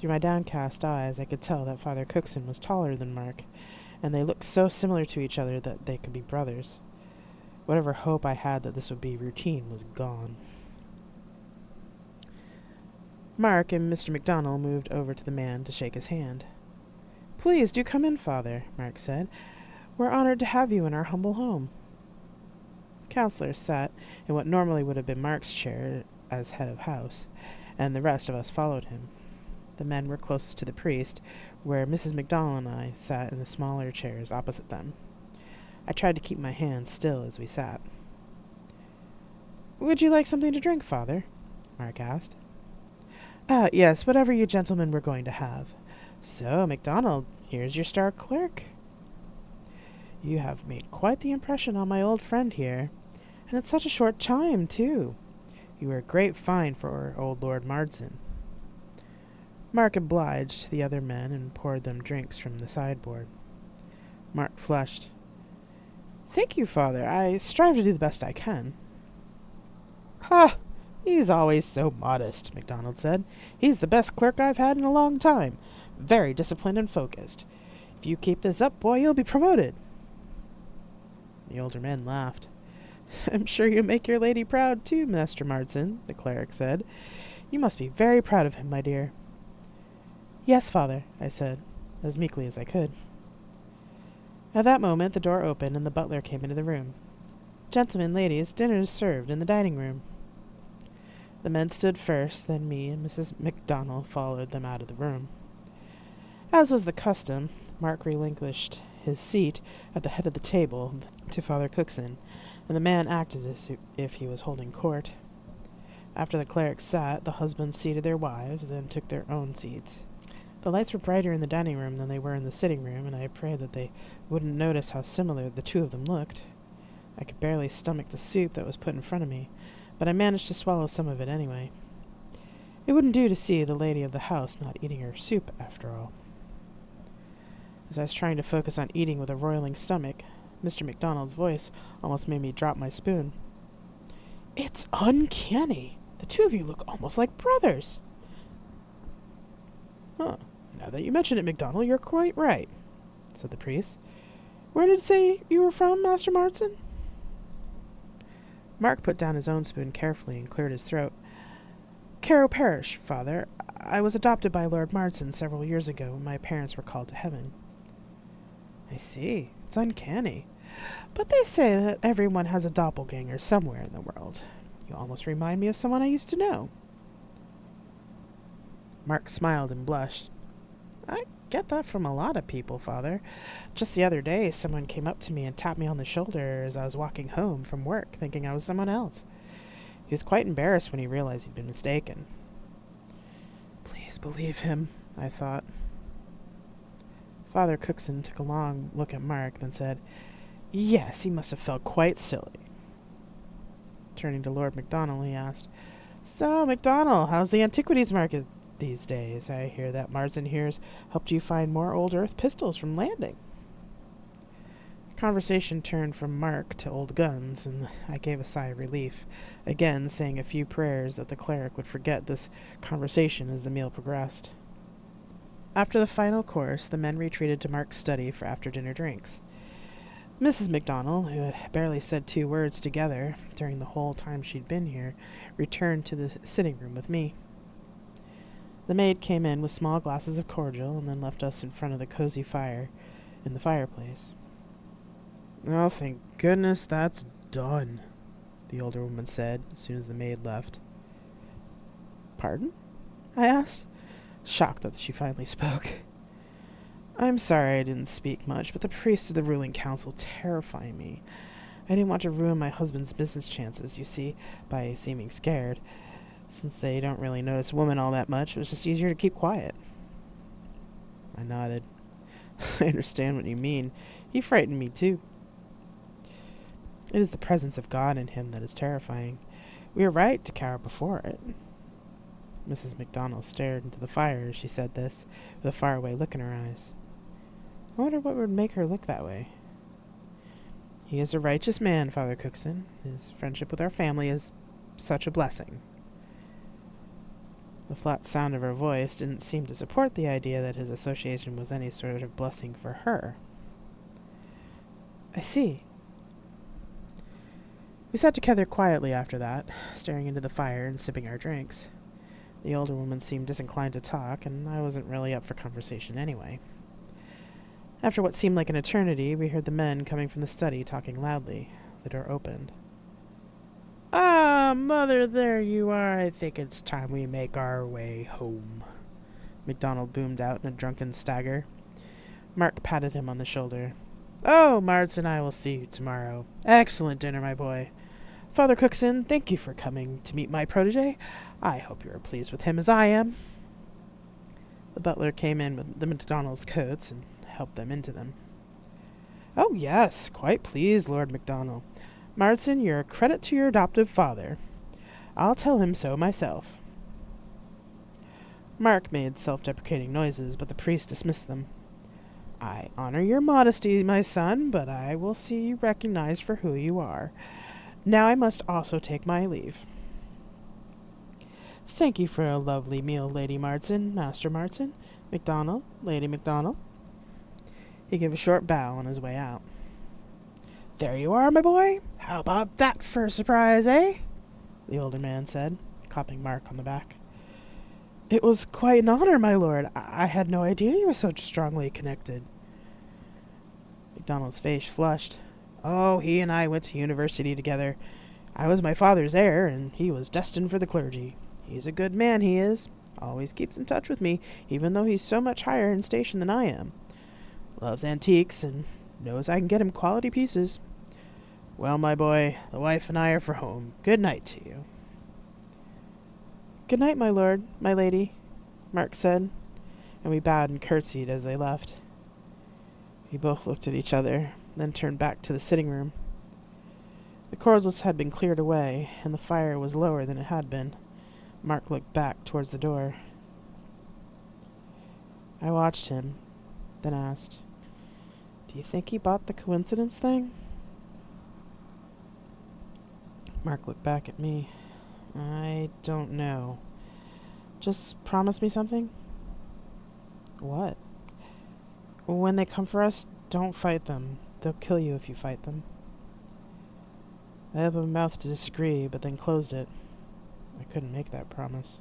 Through my downcast eyes, I could tell that Father Cookson was taller than Mark, and they looked so similar to each other that they could be brothers. Whatever hope I had that this would be routine was gone. Mark and Mr. MacDonald moved over to the man to shake his hand. Please do come in, Father, Mark said. We're honored to have you in our humble home. The counselor sat in what normally would have been Mark's chair as head of house, and the rest of us followed him. The men were closest to the priest, where Mrs. MacDonald and I sat in the smaller chairs opposite them. I tried to keep my hands still as we sat. Would you like something to drink, Father? Mark asked. Yes, whatever you gentlemen were going to have. So, MacDonald, here's your star clerk. You have made quite the impression on my old friend here, and it's such a short time, too. You were a great find for old Lord Marsden. Mark obliged the other men and poured them drinks from the sideboard. Mark flushed. Thank you, Father. I strive to do the best I can. Ha! He's always so modest, MacDonald said. He's the best clerk I've had in a long time. Very disciplined and focused. If you keep this up, boy, you'll be promoted. The older men laughed. I'm sure you make your lady proud, too, Master Marsden, the cleric said. You must be very proud of him, my dear. Yes, Father, I said, as meekly as I could. At that moment, the door opened and the butler came into the room. Gentlemen, ladies, dinner is served in the dining room. The men stood first, then me and Mrs. MacDonald followed them out of the room. As was the custom, Mark relinquished his seat at the head of the table to Father Cookson, and the man acted as if he was holding court. After the clerics sat, the husbands seated their wives, then took their own seats. The lights were brighter in the dining room than they were in the sitting room, and I prayed that they wouldn't notice how similar the two of them looked. I could barely stomach the soup that was put in front of me, but I managed to swallow some of it anyway. It wouldn't do to see the lady of the house not eating her soup, after all. As I was trying to focus on eating with a roiling stomach, Mr. MacDonald's voice almost made me drop my spoon. It's uncanny. The two of you look almost like brothers. Huh. Now that you mention it, MacDonald, you're quite right, said the priest. Where did it say you were from, Master Marsden? Mark put down his own spoon carefully and cleared his throat. Carrow Parish, Father. I was adopted by Lord Marsden several years ago when my parents were called to heaven. I see. It's uncanny. But they say that everyone has a doppelganger somewhere in the world. You almost remind me of someone I used to know. Mark smiled and blushed. I get that from a lot of people, Father. Just the other day, someone came up to me and tapped me on the shoulder as I was walking home from work, thinking I was someone else. He was quite embarrassed when he realized he'd been mistaken. Please believe him, I thought. Father Cookson took a long look at Mark, then said, Yes, he must have felt quite silly. Turning to Lord MacDonald, he asked, So, MacDonald, how's the antiquities market these days? I hear that Marsden here's helped you find more old earth pistols from landing. The conversation turned from Mark to old guns, and I gave a sigh of relief, again saying a few prayers that the cleric would forget this conversation as the meal progressed. After the final course, the men retreated to Mark's study for after-dinner drinks. Mrs. MacDonald, who had barely said 2 words together during the whole time she'd been here, returned to the sitting room with me. The maid came in with small glasses of cordial and then left us in front of the cozy fire in the fireplace. Oh, thank goodness that's done, the older woman said as soon as the maid left. Pardon? I asked, shocked that she finally spoke. I'm sorry I didn't speak much, but the priests of the ruling council terrify me. I didn't want to ruin my husband's business chances, you see, by seeming scared. Since they don't really notice women all that much, it was just easier to keep quiet. I nodded. I understand what you mean. He frightened me, too. It is the presence of God in him that is terrifying. We were right to cower before it. Mrs. McDonald stared into the fire as she said this, with a faraway look in her eyes. I wonder what would make her look that way. He is a righteous man, Father Cookson. His friendship with our family is such a blessing. The flat sound of her voice didn't seem to support the idea that his association was any sort of blessing for her. I see. We sat together quietly after that, staring into the fire and sipping our drinks. The older woman seemed disinclined to talk, and I wasn't really up for conversation anyway. After what seemed like an eternity, we heard the men coming from the study talking loudly. The door opened. "Ah, Mother, there you are. I think it's time we make our way home," MacDonald boomed out in a drunken stagger. Mark patted him on the shoulder. "Oh, Martz and I will see you tomorrow. Excellent dinner, my boy. Father Cookson, thank you for coming to meet my protege. I hope you are pleased with him as I am." The butler came in with the MacDonald's coats and helped them into them. "Oh, yes, quite pleased, Lord MacDonald. Martin, you're a credit to your adoptive father. I'll tell him so myself." Mark made self-deprecating noises, but the priest dismissed them. "I honor your modesty, my son, but I will see you recognized for who you are. Now I must also take my leave." "Thank you for a lovely meal, Lady Martin, Master Martin, MacDonald, Lady MacDonald." He gave a short bow on his way out. "There you are, my boy. How about that for a surprise, eh?" the older man said, clapping Mark on the back. "It was quite an honor, my lord. I had no idea you were so strongly connected." MacDonald's face flushed. "Oh, he and I went to university together. I was my father's heir, and he was destined for the clergy. He's a good man, he is. Always keeps in touch with me, even though he's so much higher in station than I am. Loves antiques, and knows I can get him quality pieces. Well, my boy, the wife and I are for home. Good night to you." "Good night, my lord, my lady," Mark said, and we bowed and curtsied as they left. We both looked at each other, then turned back to the sitting room. The cordials had been cleared away, and the fire was lower than it had been. Mark looked back towards the door. I watched him, then asked, "Do you think he bought the coincidence thing?" Mark looked back at me. "I don't know. Just promise me something." "What?" "When they come for us, don't fight them. They'll kill you if you fight them." I opened my mouth to disagree, but then closed it. I couldn't make that promise.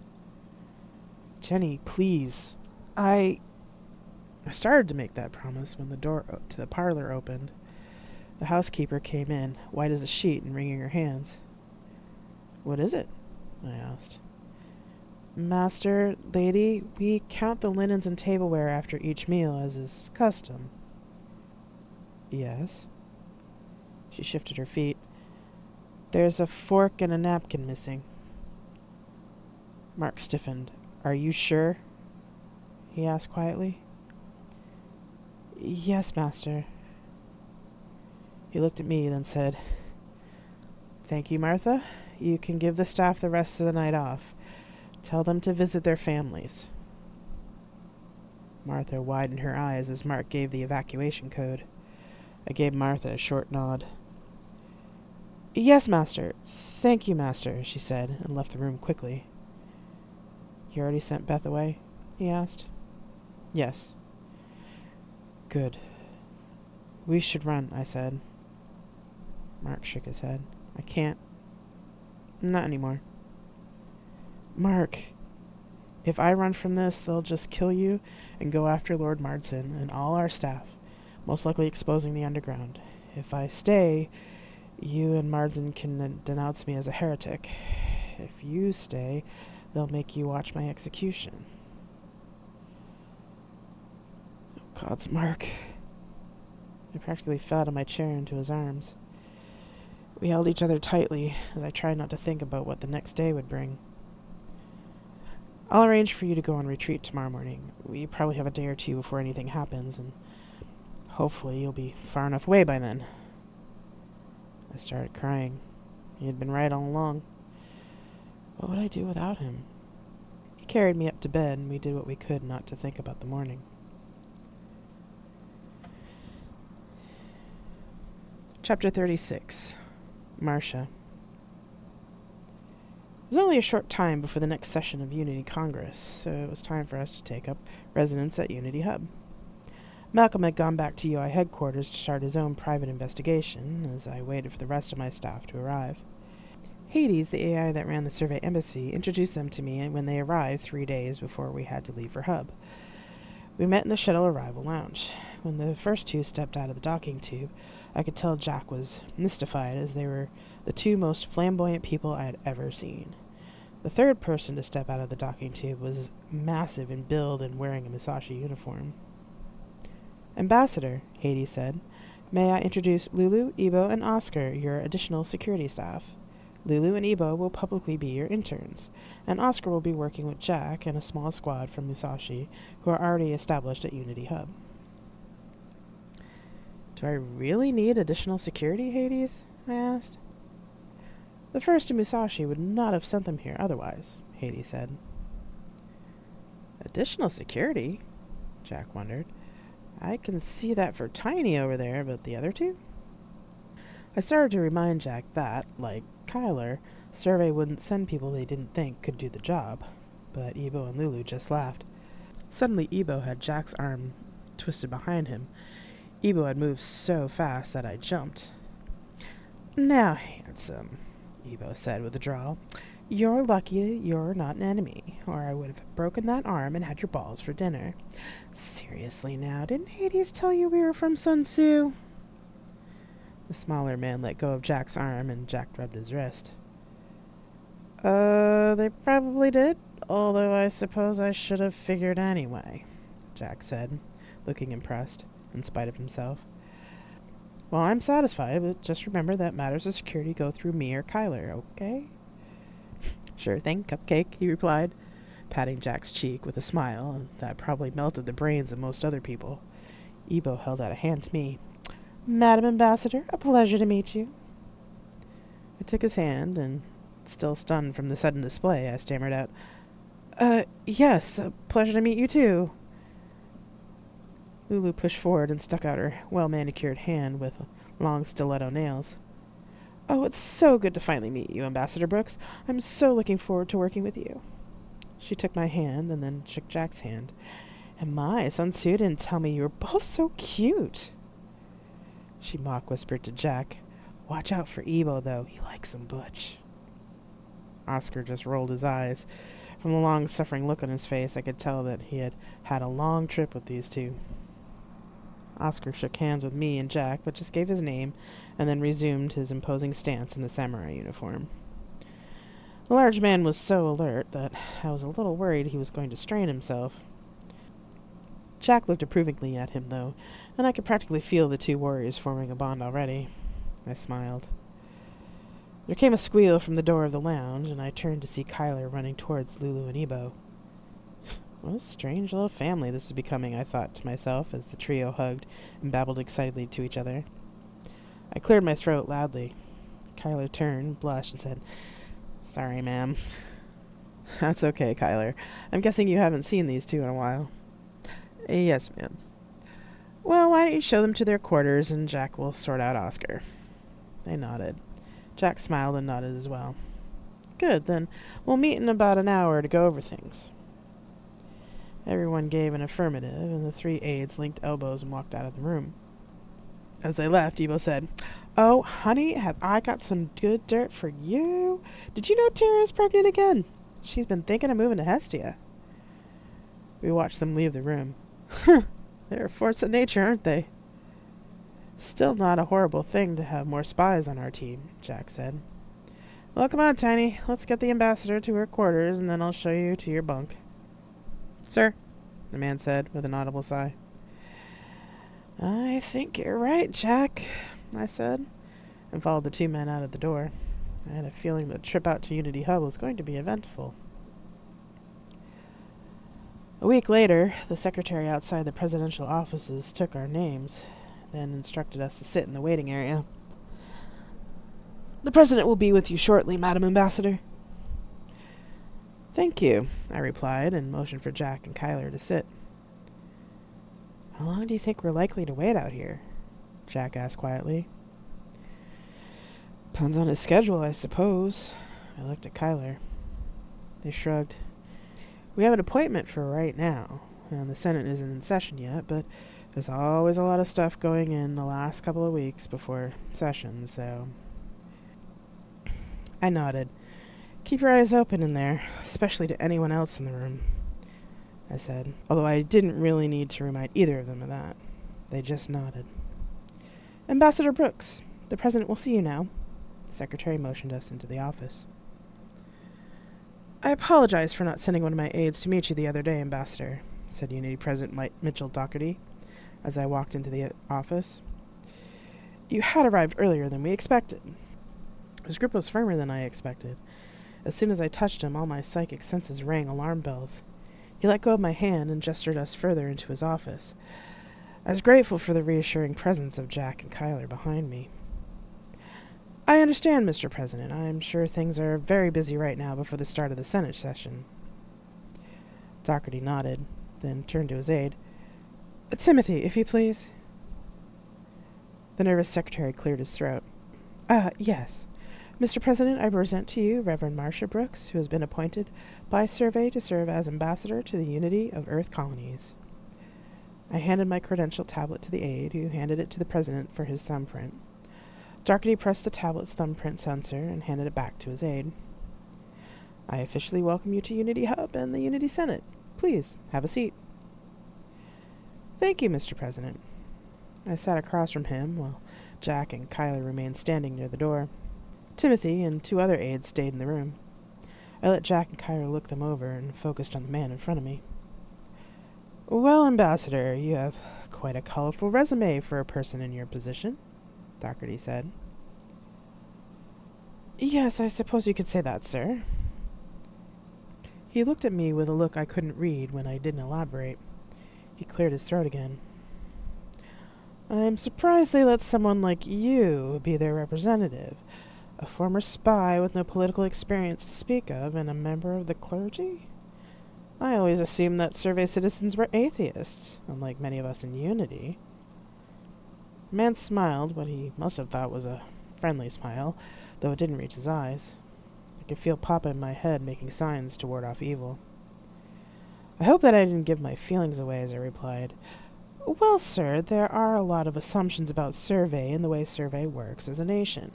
"Jenny, please." I started to make that promise when the door to the parlor opened. The housekeeper came in, white as a sheet and wringing her hands. "What is it?" I asked. "Master, lady, we count the linens and tableware after each meal, as is custom." "Yes?" She shifted her feet. "There's a fork and a napkin missing." Mark stiffened. "Are you sure?" he asked quietly. "Yes, master." He looked at me, then said, "Thank you, Martha. You can give the staff the rest of the night off. Tell them to visit their families." Martha widened her eyes as Mark gave the evacuation code. I gave Martha a short nod. "Yes, master. Thank you, master," she said, and left the room quickly. "You already sent Beth away?" he asked. "Yes." "Good. We should run," I said. Mark shook his head. "I can't. Not anymore." "Mark, if I run from this, they'll just kill you and go after Lord Martin and all our staff, most likely exposing the underground. If I stay, you and Martin can denounce me as a heretic. If you stay, they'll make you watch my execution." "Oh, God's Mark." I practically fell out of my chair into his arms. We held each other tightly as I tried not to think about what the next day would bring. "I'll arrange for you to go on retreat tomorrow morning. We probably have a day or two before anything happens, and hopefully you'll be far enough away by then." I started crying. He had been right all along. What would I do without him? He carried me up to bed, and we did what we could not to think about the morning. Chapter 36. Marcia. It was only a short time before the next session of Unity Congress, so it was time for us to take up residence at Unity Hub. Malcolm had gone back to UI headquarters to start his own private investigation, as I waited for the rest of my staff to arrive. Hades, the AI that ran the Survey Embassy, introduced them to me when they arrived 3 days before we had to leave for Hub. We met in the shuttle arrival lounge. When the first two stepped out of the docking tube, I could tell Jack was mystified, as they were the two most flamboyant people I had ever seen. The third person to step out of the docking tube was massive in build and wearing a Musashi uniform. "Ambassador," Hades said, "may I introduce Lulu, Ebo, and Oscar, your additional security staff. Lulu and Ebo will publicly be your interns, and Oscar will be working with Jack and a small squad from Musashi who are already established at Unity Hub." "Do I really need additional security, Hades?" I asked. "The first in Musashi would not have sent them here otherwise," Hades said. "Additional security?" Jack wondered. "I can see that for Tiny over there, but the other two?" I started to remind Jack that, like Kyler, Survey wouldn't send people they didn't think could do the job, but Ebo and Lulu just laughed. Suddenly Ebo had Jack's arm twisted behind him. Ebo had moved so fast that I jumped. "Now, handsome," Ebo said with a drawl, "you're lucky you're not an enemy, or I would have broken that arm and had your balls for dinner. Seriously now, didn't Hades tell you we were from Sun Tzu?" The smaller man let go of Jack's arm, and Jack rubbed his wrist. They probably did, although I suppose I should have figured anyway," Jack said, looking impressed, in spite of himself. "Well, I'm satisfied, but just remember that matters of security go through me or Kyler, okay?" "Sure thing, Cupcake," he replied, patting Jack's cheek with a smile that probably melted the brains of most other people. Ebo held out a hand to me. "Madam Ambassador, a pleasure to meet you." I took his hand, and, still stunned from the sudden display, I stammered out, Yes, a pleasure to meet you too." Lulu pushed forward and stuck out her well-manicured hand with long stiletto nails. "Oh, it's so good to finally meet you, Ambassador Brooks. I'm so looking forward to working with you." She took my hand and then shook Jack's hand. "And my, Sun Tzu didn't tell me you were both so cute." She mock-whispered to Jack, "Watch out for Ebo, though. He likes 'em butch." Oscar just rolled his eyes. From the long-suffering look on his face, I could tell that he had had a long trip with these two. Oscar shook hands with me and Jack, but just gave his name, and then resumed his imposing stance in the samurai uniform. The large man was so alert that I was a little worried he was going to strain himself. Jack looked approvingly at him, though, and I could practically feel the two warriors forming a bond already. I smiled. There came a squeal from the door of the lounge, and I turned to see Kyler running towards Lulu and Ebo. What a strange little family this is becoming, I thought to myself as the trio hugged and babbled excitedly to each other. I cleared my throat loudly. Kyler turned, blushed, and said, "Sorry, ma'am." "That's okay, Kyler. I'm guessing you haven't seen these two in a while." "Yes, ma'am." "Well, why don't you show them to their quarters, and Jack will sort out Oscar." I nodded. Jack smiled and nodded as well. "Good, then we'll meet in about an hour to go over things." Everyone gave an affirmative, and the three aides linked elbows and walked out of the room. As they left, Ebo said, "Oh, honey, have I got some good dirt for you? Did you know Tara's pregnant again? She's been thinking of moving to Hestia." We watched them leave the room. They're a force of nature, aren't they? "Still not a horrible thing to have more spies on our team," Jack said. "Well, come on, Tiny. Let's get the ambassador to her quarters, and then I'll show you to your bunk." "Sir," the man said with an audible sigh. "I think you're right, Jack," I said, and followed the two men out of the door. I had a feeling the trip out to Unity Hub was going to be eventful. A week later, the secretary outside the presidential offices took our names, then instructed us to sit in the waiting area. "The president will be with you shortly, Madam Ambassador." Thank you, I replied, and motioned for Jack and Kyler to sit. How long do you think we're likely to wait out here? Jack asked quietly. Depends on his schedule, I suppose. I looked at Kyler. They shrugged. We have an appointment for right now, and the Senate isn't in session yet, but there's always a lot of stuff going in the last couple of weeks before session, so... I nodded. Keep your eyes open in there, especially to anyone else in the room, I said, although I didn't really need to remind either of them of that. They just nodded. Ambassador Brooks, the president will see you now. The secretary motioned us into the office. I apologize for not sending one of my aides to meet you the other day, Ambassador, said Unity President Mitchell Doherty as I walked into the office. You had arrived earlier than we expected. His grip was firmer than I expected. As soon as I touched him, all my psychic senses rang alarm bells. He let go of my hand and gestured us further into his office. I was grateful for the reassuring presence of Jack and Kyler behind me. I understand, Mr. President. I'm sure things are very busy right now before the start of the Senate session. Doherty nodded, then turned to his aide. Timothy, if you please. The nervous secretary cleared his throat. Yes. Mr. President, I present to you Reverend Marcia Brooks, who has been appointed by Survey to serve as ambassador to the Unity of Earth Colonies. I handed my credential tablet to the aide, who handed it to the president for his thumbprint. Doherty pressed the tablet's thumbprint sensor and handed it back to his aide. I officially welcome you to Unity Hub and the Unity Senate. Please, have a seat. Thank you, Mr. President. I sat across from him while Jack and Kyler remained standing near the door. Timothy and 2 other aides stayed in the room. I let Jack and Kyler look them over and focused on the man in front of me. Well, Ambassador, you have quite a colorful resume for a person in your position, Doherty said. Yes, I suppose you could say that, sir. He looked at me with a look I couldn't read when I didn't elaborate. He cleared his throat again. I'm surprised they let someone like you be their representative. A former spy with no political experience to speak of and a member of the clergy? I always assumed that Survey citizens were atheists, unlike many of us in Unity. The man smiled, what he must have thought was a friendly smile, though it didn't reach his eyes. I could feel Papa in my head making signs to ward off evil. I hope that I didn't give my feelings away as I replied, Well, sir, there are a lot of assumptions about Survey and the way Survey works as a nation.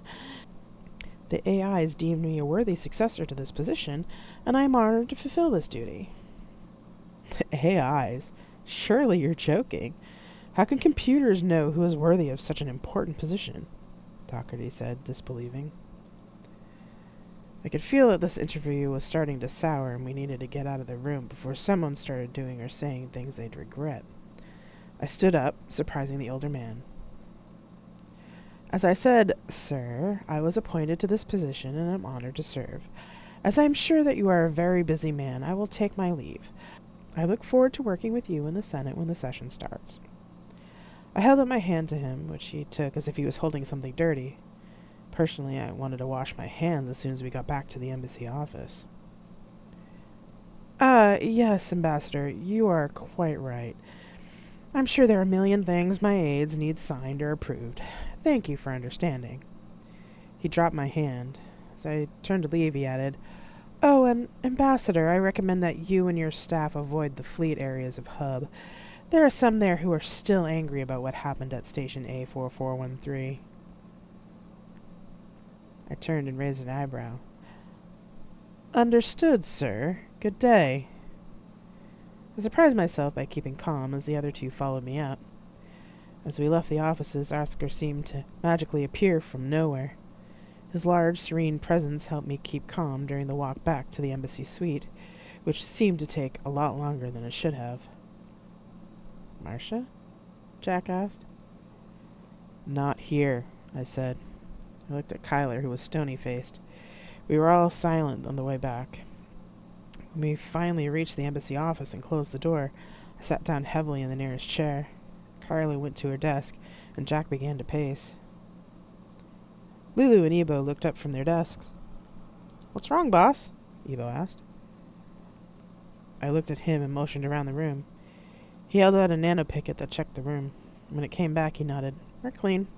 The AIs deemed me a worthy successor to this position, and I am honored to fulfill this duty. The AIs? Surely you're joking. How can computers know who is worthy of such an important position? Doherty said, disbelieving. I could feel that this interview was starting to sour and we needed to get out of the room before someone started doing or saying things they'd regret. I stood up, surprising the older man. As I said, sir, I was appointed to this position and am honored to serve. As I am sure that you are a very busy man, I will take my leave. I look forward to working with you in the Senate when the session starts. I held out my hand to him, which he took as if he was holding something dirty. Personally, I wanted to wash my hands as soon as we got back to the embassy office. Yes, Ambassador, you are quite right. I'm sure there are a million things my aides need signed or approved. Thank you for understanding. He dropped my hand. As I turned to leave, he added, Oh, and Ambassador, I recommend that you and your staff avoid the fleet areas of Hub. There are some there who are still angry about what happened at Station A4413. I turned and raised an eyebrow. Understood, sir. Good day. I surprised myself by keeping calm as the other 2 followed me out. As we left the offices, Oscar seemed to magically appear from nowhere. His large, serene presence helped me keep calm during the walk back to the embassy suite, which seemed to take a lot longer than it should have. Marcia? Jack asked. Not here, I said. I looked at Kyler, who was stony-faced. We were all silent on the way back. When we finally reached the embassy office and closed the door, I sat down heavily in the nearest chair. Carla went to her desk, and Jack began to pace. Lulu and Ebo looked up from their desks. What's wrong, boss? Ebo asked. I looked at him and motioned around the room. He held out a nanopicket that checked the room. When it came back, he nodded. We're clean.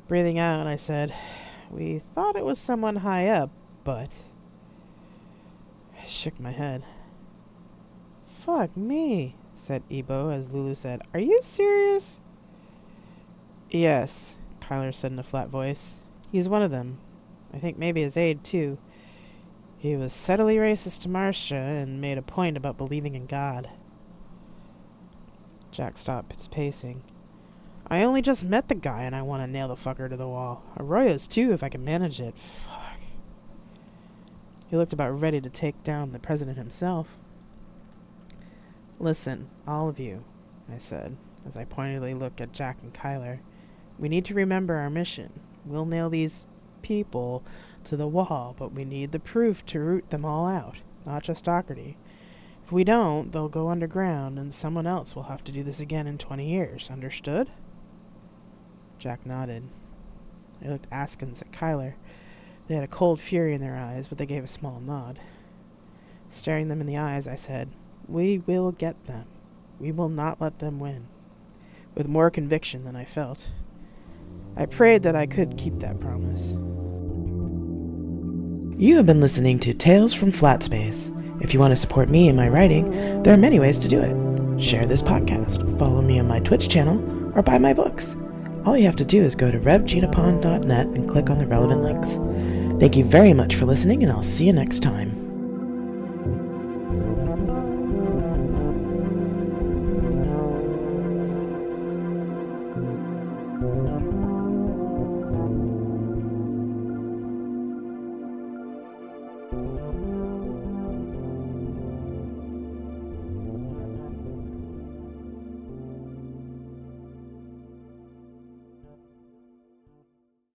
Breathing out, I said, we thought it was someone high up, but... I shook my head. Fuck me, said Ebo, as Lulu said, are you serious? Yes, Tyler said in a flat voice. He's one of them. I think maybe his aide, too. He was subtly racist to Marcia and made a point about believing in God. Jack stopped his pacing. I only just met the guy and I want to nail the fucker to the wall. Arroyo's too, if I can manage it. Fuck. He looked about ready to take down the president himself. Listen, all of you, I said, as I pointedly looked at Jack and Kyler. We need to remember our mission. We'll nail these people to the wall, but we need the proof to root them all out, not just Doherty. If we don't, they'll go underground, and someone else will have to do this again in 20 years. Understood? Jack nodded. I looked askance at Kyler. They had a cold fury in their eyes, but they gave a small nod. Staring them in the eyes, I said, we will get them. We will not let them win. With more conviction than I felt. I prayed that I could keep that promise. You have been listening to Tales from Flat Space. If you want to support me in my writing, there are many ways to do it. Share this podcast, follow me on my Twitch channel, or buy my books. All you have to do is go to revginapon.net and click on the relevant links. Thank you very much for listening, and I'll see you next time.